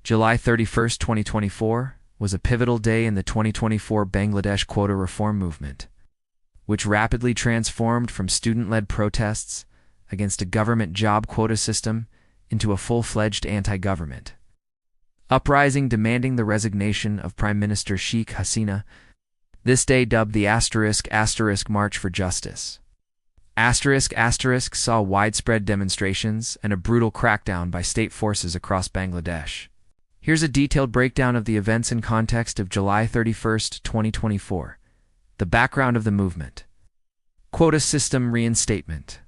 July 31st, 2024, was a pivotal day in the 2024 Bangladesh quota reform movement, which rapidly transformed from student-led protests against a government job quota system into a full-fledged anti-government uprising demanding the resignation of Prime Minister Sheikh Hasina. This day, dubbed the *** March for Justice, *** saw widespread demonstrations and a brutal crackdown by state forces across Bangladesh. Here's a detailed breakdown of the events and context of July 31st, 2024. The background of the movement. Quota system reinstatement.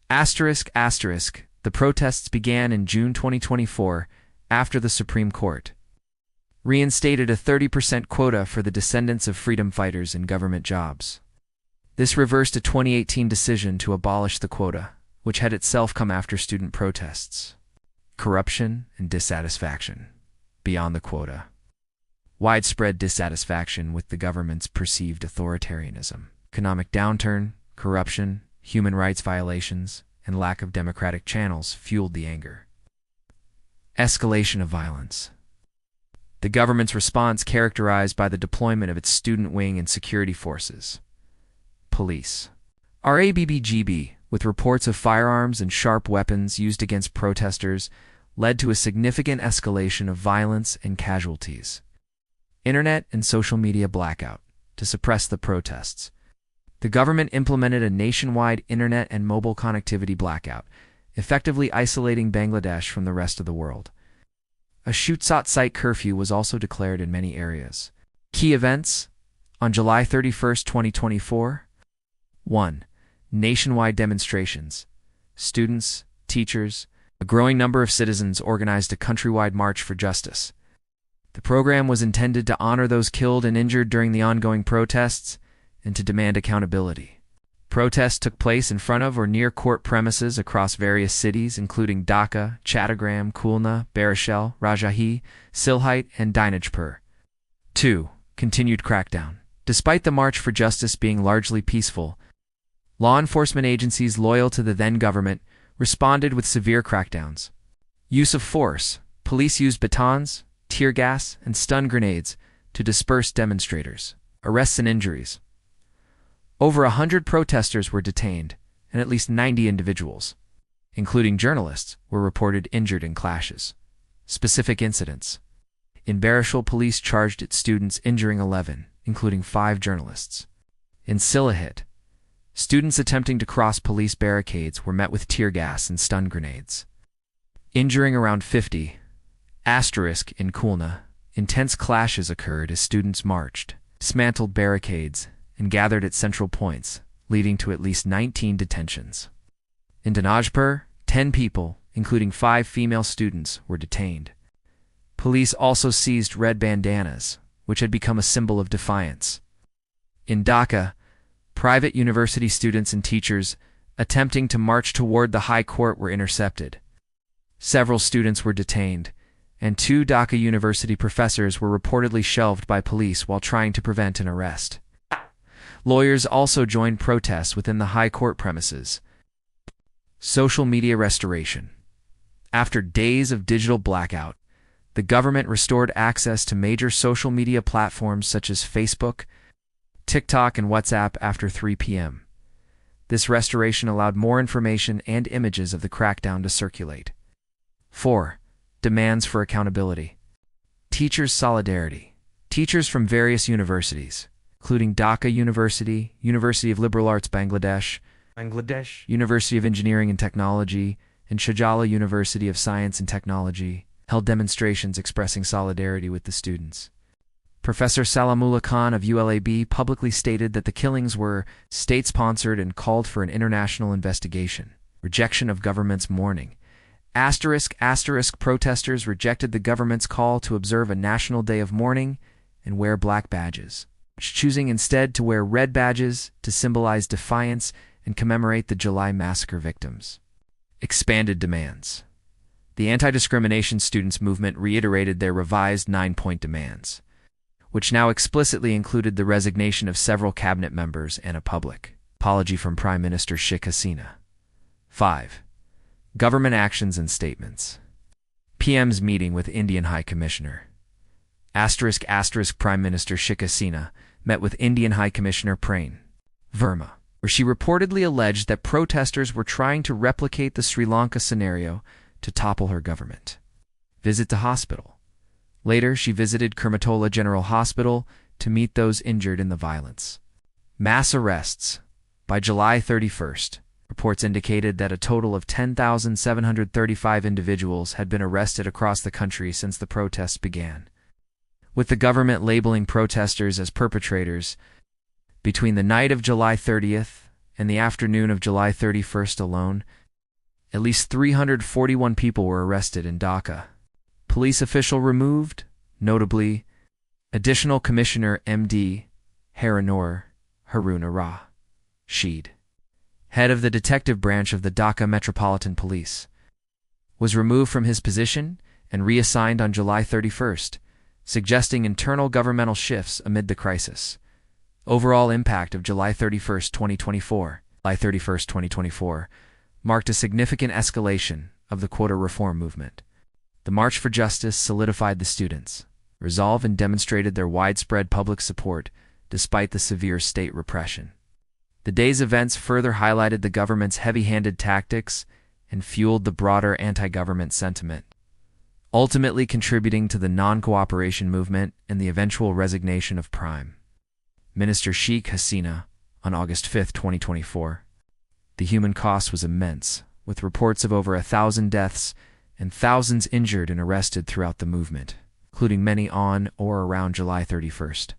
The protests began in June 2024 after the Supreme Court reinstated a 30% quota for the descendants of freedom fighters in government jobs. This reversed a 2018 decision to abolish the quota, which had itself come after student protests. Corruption and dissatisfaction. Beyond the quota. Widespread dissatisfaction with the government's perceived authoritarianism. Economic downturn, corruption, human rights violations, and lack of democratic channels fueled the anger. Escalation of violence. The government's response characterized by the deployment of its student wing and security forces. Police. RABBGB, with reports of firearms and sharp weapons used against protesters, led to a significant escalation of violence and casualties. Internet and social media blackout. To suppress the protests, the government implemented a nationwide internet and mobile connectivity blackout, effectively isolating Bangladesh from the rest of the world. A shoot-site curfew was also declared in many areas. Key events on July 31st, 2024. 1. Nationwide demonstrations. Students, teachers, a growing number of citizens organized a countrywide march for justice. The program was intended to honor those killed and injured during the ongoing protests and to demand accountability. Protests took place in front of or near court premises across various cities, including Dhaka, Chattogram, Khulna, Barishal, Rajshahi, Sylhet, and Dinajpur. 2. Continued crackdown. Despite the March for Justice being largely peaceful, law enforcement agencies loyal to the then government responded with severe crackdowns. Use of force. Police used batons, tear gas, and stun grenades to disperse demonstrators. Arrests and injuries. Over 100 protesters were detained, and at least 90 individuals, including journalists, were reported injured in clashes. Specific incidents. In Barishal, police charged its students, injuring 11, including 5 journalists. In Sylhet, students attempting to cross police barricades were met with tear gas and stun grenades, injuring around 50. In Khulna, intense clashes occurred as students marched, dismantled barricades, and gathered at central points, leading to at least 19 detentions. In Dinajpur, 10 people, including 5 female students, were detained. Police also seized red bandanas, which had become a symbol of defiance. In Dhaka, private university students and teachers attempting to march toward the High Court were intercepted. Several students were detained, and 2 Dhaka University professors were reportedly shelved by police while trying to prevent an arrest. Lawyers also joined protests within the High Court premises. Social media restoration. After days of digital blackout, the government restored access to major social media platforms such as Facebook, TikTok, and WhatsApp after 3 p.m. This restoration allowed more information and images of the crackdown to circulate. 4. Demands for accountability. Teachers' solidarity. Teachers from various universities, including Dhaka University, University of Liberal Arts Bangladesh, University of Engineering and Technology, and Shahjala University of Science and Technology, held demonstrations expressing solidarity with the students. Professor Salamullah Khan of ULAB publicly stated that the killings were state-sponsored and called for an international investigation. Rejection of government's mourning. Protesters rejected the government's call to observe a national day of mourning and wear black badges, choosing instead to wear red badges to symbolize defiance and commemorate the July massacre victims. Expanded demands. The anti-discrimination students movement reiterated their revised 9-point demands, which now explicitly included the resignation of several cabinet members and a public apology from Prime Minister Sheikh Hasina. 5. Government actions and statements. PM's meeting with Indian High Commissioner. Prime Minister Sheikh Hasina met with Indian High Commissioner Pran Verma, where she reportedly alleged that protesters were trying to replicate the Sri Lanka scenario to topple her government. Visit to hospital. Later, she visited Kurmitola General Hospital to meet those injured in the violence. Mass arrests. By July 31st, reports indicated that a total of 10,735 individuals had been arrested across the country since the protests began, with the government labeling protesters as perpetrators. Between the night of July 30th and the afternoon of July 31st alone, at least 341 people were arrested in Dhaka. Police official removed, notably, Additional Commissioner M.D. Harun Rashid, head of the detective branch of the Dhaka Metropolitan Police, was removed from his position and reassigned on July 31st, suggesting internal governmental shifts amid the crisis. Overall impact of July 31st, 2024 marked a significant escalation of the quota reform movement. The March for Justice solidified the students' resolve and demonstrated their widespread public support despite the severe state repression. The day's events further highlighted the government's heavy-handed tactics and fueled the broader anti-government sentiment, ultimately contributing to the non-cooperation movement and the eventual resignation of Prime Minister Sheikh Hasina on August 5, 2024. The human cost was immense, with reports of over 1,000 deaths and thousands injured and arrested throughout the movement, including many on or around July 31st.